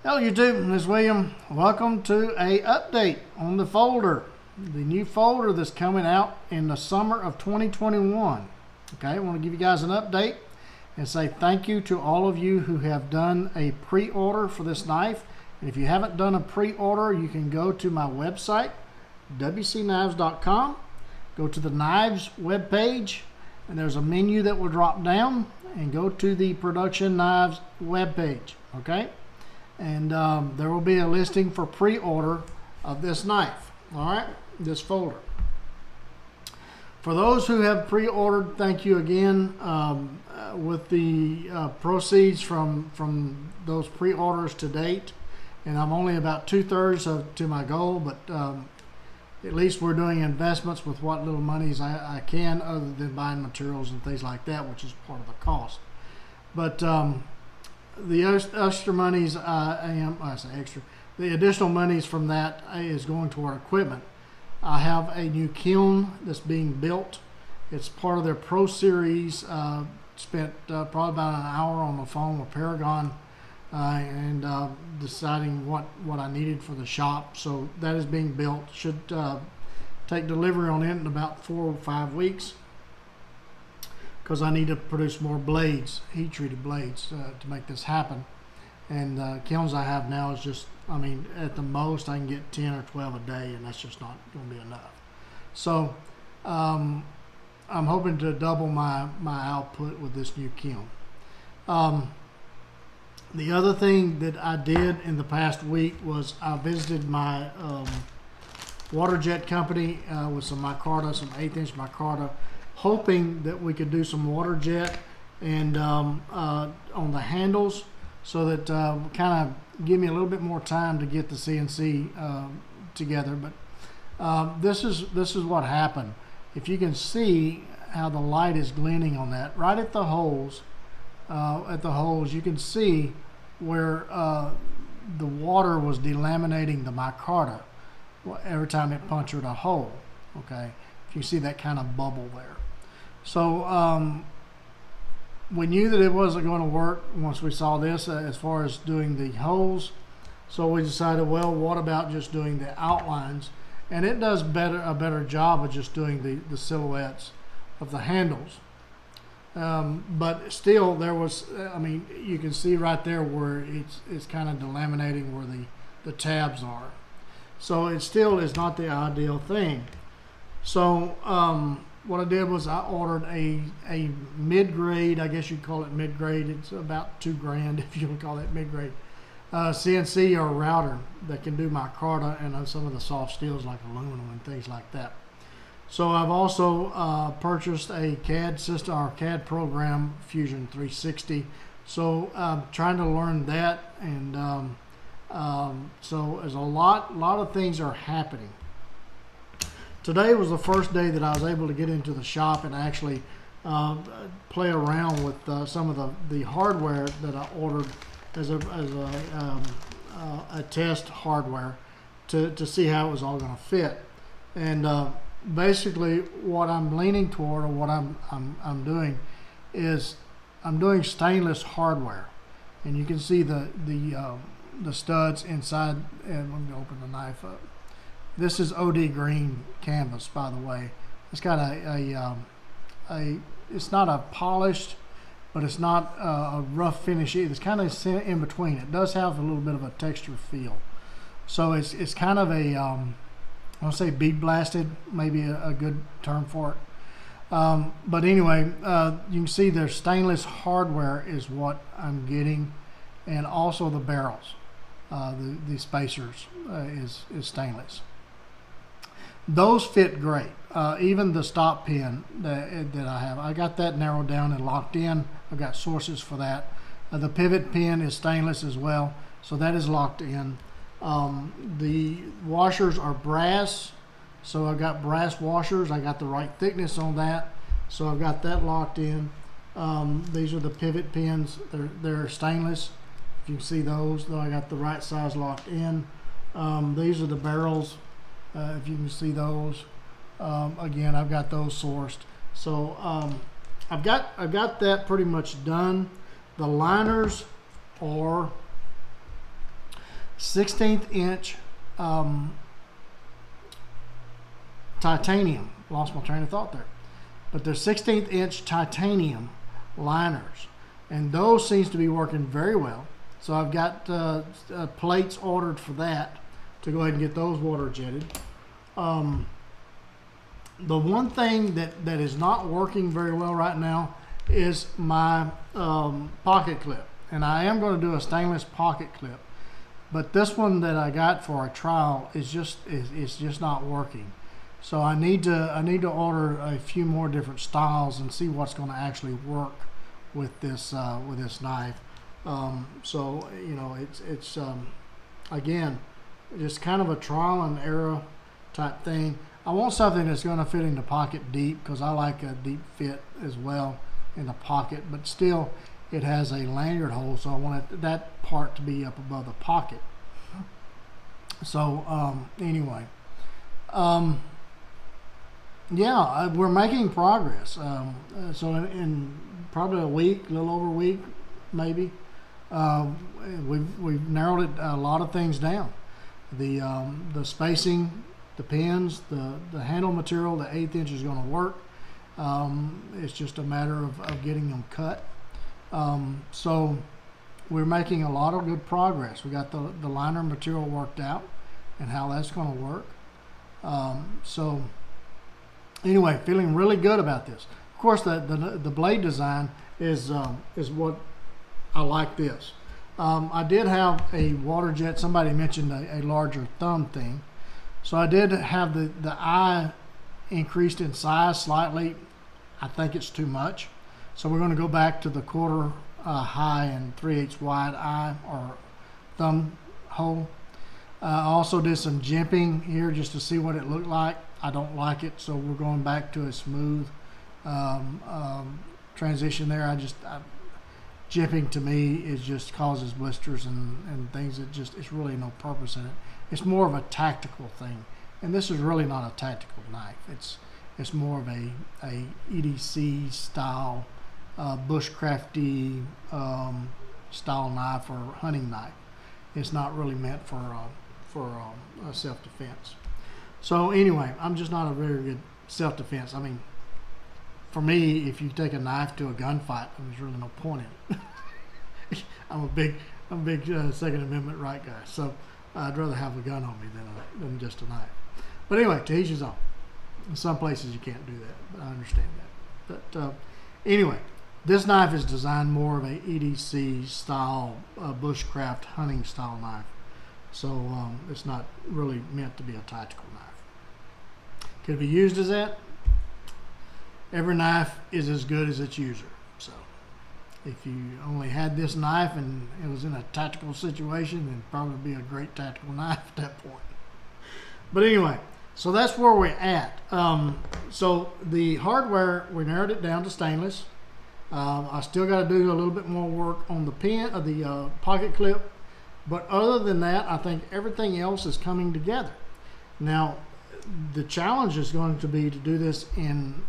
Hello YouTube, this is William. Welcome to a update on the folder. The new folder that's coming out in the summer of 2021. Okay, I want to give you guys an update and say thank you to all of you who have done a pre-order for this knife. And if you haven't done a pre-order, you can go to my website, wcknives.com. Go to the knives webpage, and there's a menu that will drop down, and go to the production knives webpage. Okay. And there will be a listing for pre-order of this knife, all right, this folder. For those who have pre-ordered, thank you again. With the proceeds from those pre-orders to date, and I'm only about 2/3 to my goal, but at least we're doing investments with what little monies I can, other than buying materials and things like that, which is part of the cost. But the extra monies, the additional monies from that is going toward equipment. I have a new kiln that's being built. It's part of their Pro Series. Spent probably about an hour on the phone with Paragon and deciding what I needed for the shop. So that is being built. Should take delivery on it in about 4 or 5 weeks, because I need to produce more blades, heat-treated blades, to make this happen. And kilns I have now is just, at the most I can get 10 or 12 a day, and that's just not going to be enough. So I'm hoping to double my output with this new kiln. The other thing that I did in the past week was I visited my water jet company with some Micarta, some 1/8" Micarta, hoping that we could do some water jet and on the handles, so that kind of give me a little bit more time to get the CNC together. But this is what happened. If you can see how the light is glinting on that, right at the holes, you can see where the water was delaminating the micarta every time it punctured a hole. Okay, if you see that kind of bubble there. So we knew that it wasn't going to work once we saw this as far as doing the holes. So we decided, well, what about just doing the outlines? And it does a better job of just doing the silhouettes of the handles. But still, there was, you can see right there where it's kind of delaminating where the tabs are. So it still is not the ideal thing. So what I did was I ordered a mid-grade, I guess you'd call it mid-grade. It's about $2,000 if you would call it mid-grade. CNC or router that can do micarta and some of the soft steels like aluminum and things like that. So I've also purchased a CAD system, or CAD program, Fusion 360. So I'm trying to learn that, and so there's a lot of things are happening. Today was the first day that I was able to get into the shop and actually play around with some of the hardware that I ordered as a test hardware to see how it was all going to fit. And basically, what I'm leaning toward, or what I'm doing, is I'm doing stainless hardware, and you can see the studs inside. And let me open the knife up. This is OD green canvas, by the way. It's got it's not a polished, but it's not a rough finish either. It's kind of in between. It does have a little bit of a texture feel. So it's kind of a, I'll say bead blasted, maybe a good term for it. But anyway, you can see their stainless hardware is what I'm getting, and also the barrels, the spacers is stainless. Those fit great. Even the stop pin that I have, I got that narrowed down and locked in. I've got sources for that. The pivot pin is stainless as well, so that is locked in. The washers are brass, so I've got brass washers. I got the right thickness on that, so I've got that locked in. These are the pivot pins. They're stainless. If you can see those, though, I got the right size locked in. These are the barrels. If you can see those, again, I've got those sourced. So I've got that pretty much done. The liners are 16th inch titanium. Lost my train of thought there. But they're 16th inch titanium liners, and those seems to be working very well. So I've got plates ordered for that to go ahead and get those water jetted. The one thing that is not working very well right now is my pocket clip, and I am going to do a stainless pocket clip, but this one that I got for a trial is just not working. So I need to order a few more different styles and see what's going to actually work with this knife. So you know, it's again, just kind of a trial and error type thing. I want something that's going to fit in the pocket deep, because I like a deep fit as well in the pocket, but still it has a lanyard hole, so I want that part to be up above the pocket. So anyway, yeah, we're making progress. So in probably a week, a little over a week, maybe, we've narrowed it, a lot of things down. The spacing, the pins, the handle material, the 1/8 inch is going to work. It's just a matter of getting them cut. So we're making a lot of good progress. We got the liner material worked out and how that's going to work. So anyway, feeling really good about this. Of course, the blade design is what I like this. I did have a water jet. Somebody mentioned a larger thumb thing. So I did have the eye increased in size slightly. I think it's too much. So we're going to go back to the 1/4 high and 3/8 wide eye or thumb hole. I also did some jimping here just to see what it looked like. I don't like it, so we're going back to a smooth transition there. Jimping to me is just causes blisters and things that it's really no purpose in it. It's more of a tactical thing, and this is really not a tactical knife. It's more of a EDC style, bushcrafty style knife or hunting knife. It's not really meant for self-defense. So anyway, I'm just not a very good self-defense. I mean, for me, if you take a knife to a gunfight, there's really no point in it. I'm a big Second Amendment right guy, so I'd rather have a gun on me than just a knife. But anyway, to each his own. In some places you can't do that, but I understand that. But anyway, this knife is designed more of a EDC style, bushcraft hunting style knife. So it's not really meant to be a tactical knife. Could it be used as that? Every knife is as good as its user. So if you only had this knife and it was in a tactical situation, then it'd probably be a great tactical knife at that point. But anyway, so that's where we're at. So the hardware, we narrowed it down to stainless. I still got to do a little bit more work on the pin of the pocket clip, but other than that, I think everything else is coming together. Now, the challenge is going to be to do this in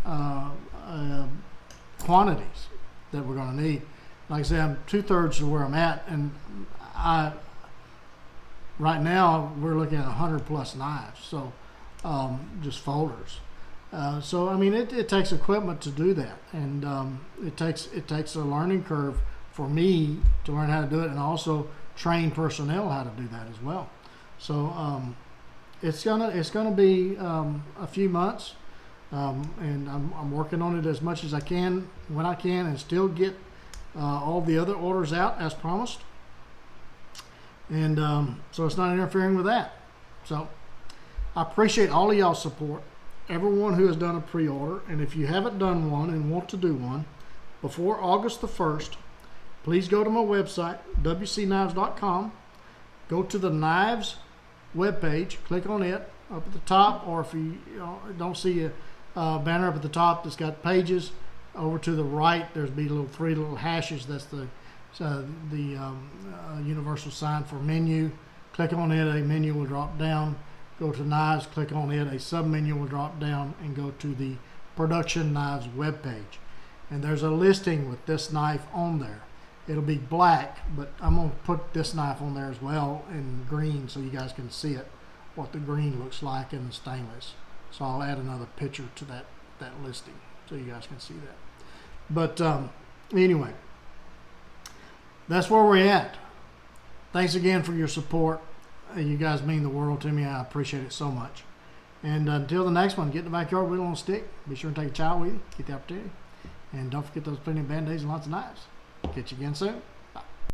quantities that we're going to need. Like I said, I'm 2/3 of where I'm at, and right now we're looking at 100 plus knives, so just folders. So I mean, it takes equipment to do that, and it takes a learning curve for me to learn how to do it, and also train personnel how to do that as well. So it's gonna be a few months, and I'm working on it as much as I can when I can, and still get all the other orders out as promised. And so it's not interfering with that. So I appreciate all of y'all's support, everyone who has done a pre-order, and if you haven't done one and want to do one before August the 1st, please go to my website, wcknives.com, go to the knives webpage, click on it up at the top, or if you don't see a banner up at the top that's got pages, over to the right there's three little hashes. That's the universal sign for menu. Click on it, a menu will drop down. Go to knives, click on it, a sub menu will drop down, and go to the production knives webpage. And there's a listing with this knife on there. It'll be black, but I'm going to put this knife on there as well in green so you guys can see it, what the green looks like in the stainless. So I'll add another picture to that listing so you guys can see that. But anyway, that's where we're at. Thanks again for your support. You guys mean the world to me. I appreciate it so much. And until the next one, get in the backyard, wheel on a stick. Be sure to take a child with you, get the opportunity. And don't forget those plenty of Band-Aids and lots of knives. Catch you again soon.